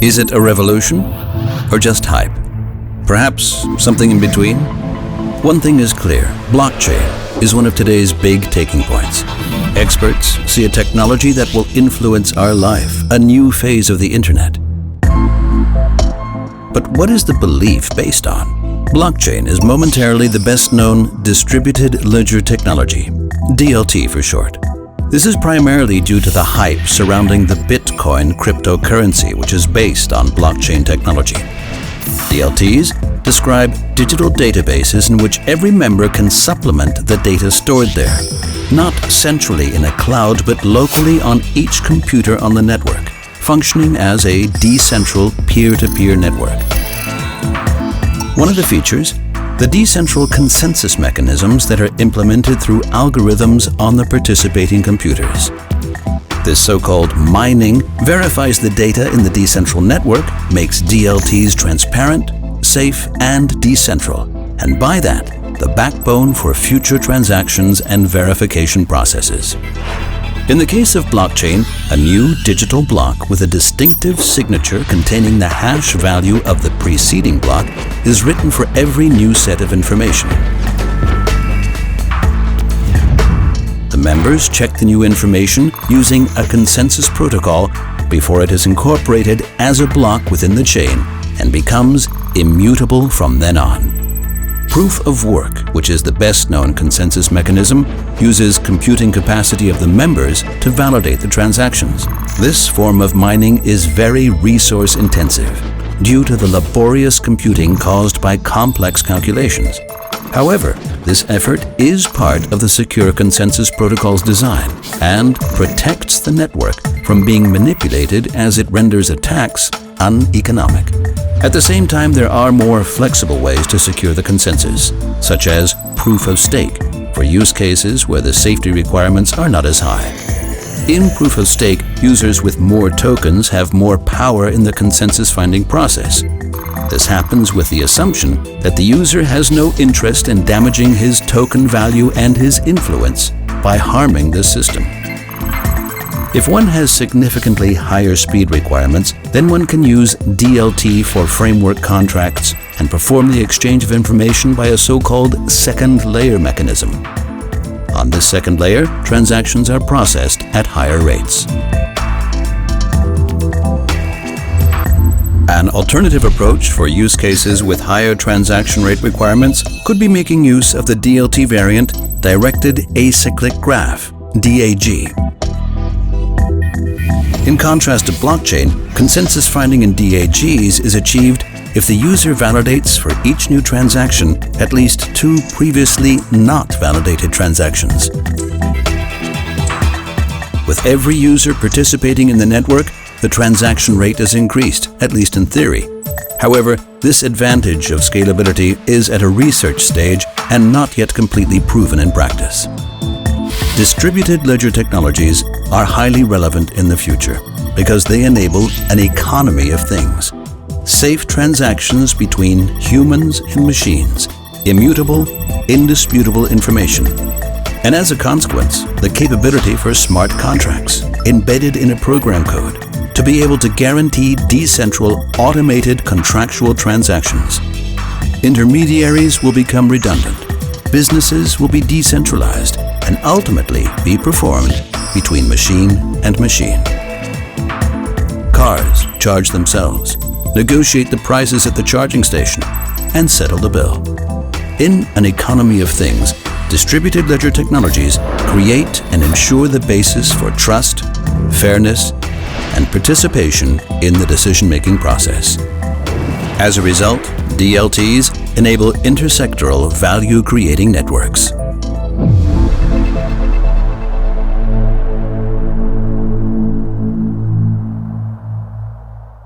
Is it a revolution or just hype? Perhaps something in between? One thing is clear, blockchain is one of today's big taking points. Experts see a technology that will influence our life, a new phase of the internet. But what is the belief based on? Blockchain is momentarily the best-known distributed ledger technology, DLT for short. This is primarily due to the hype surrounding the Bitcoin cryptocurrency, which is based on blockchain technology. DLTs describe digital databases in which every member can supplement the data stored there, not centrally in a cloud but locally on each computer on the network, functioning as a decentral peer-to-peer network. One of the features, the decentral consensus mechanisms that are implemented through algorithms on the participating computers. This so-called mining verifies the data in the decentral network, makes DLTs transparent, safe, and decentral, and by that, the backbone for future transactions and verification processes. In the case of blockchain, a new digital block with a distinctive signature containing the hash value of the preceding block is written for every new set of information. The members check the new information using a consensus protocol before it is incorporated as a block within the chain and becomes immutable from then on. Proof of work, which is the best-known consensus mechanism, uses computing capacity of the members to validate the transactions. This form of mining is very resource-intensive due to the laborious computing caused by complex calculations. However, this effort is part of the secure consensus protocol's design and protects the network from being manipulated as it renders attacks uneconomic. At the same time, there are more flexible ways to secure the consensus, such as proof of stake, for use cases where the safety requirements are not as high. In proof of stake, users with more tokens have more power in the consensus finding process. This happens with the assumption that the user has no interest in damaging his token value and his influence by harming the system. If one has significantly higher speed requirements, then one can use DLT for framework contracts and perform the exchange of information by a so-called second layer mechanism. On this second layer, transactions are processed at higher rates. An alternative approach for use cases with higher transaction rate requirements could be making use of the DLT variant Directed Acyclic Graph, DAG. In contrast to blockchain, consensus finding in DAGs is achieved if the user validates for each new transaction at least 2 previously not validated transactions. With every user participating in the network, the transaction rate is increased, at least in theory. However, this advantage of scalability is at a research stage and not yet completely proven in practice. Distributed ledger technologies are highly relevant in the future because they enable an economy of things. Safe transactions between humans and machines, immutable, indisputable information, and as a consequence, the capability for smart contracts embedded in a program code to be able to guarantee decentral, automated contractual transactions. Intermediaries will become redundant. Businesses will be decentralized and ultimately be performed between machine and machine. Cars charge themselves, negotiate the prices at the charging station, and settle the bill. In an economy of things, distributed ledger technologies create and ensure the basis for trust, fairness, and participation in the decision-making process. As a result, DLTs enable intersectoral value-creating networks.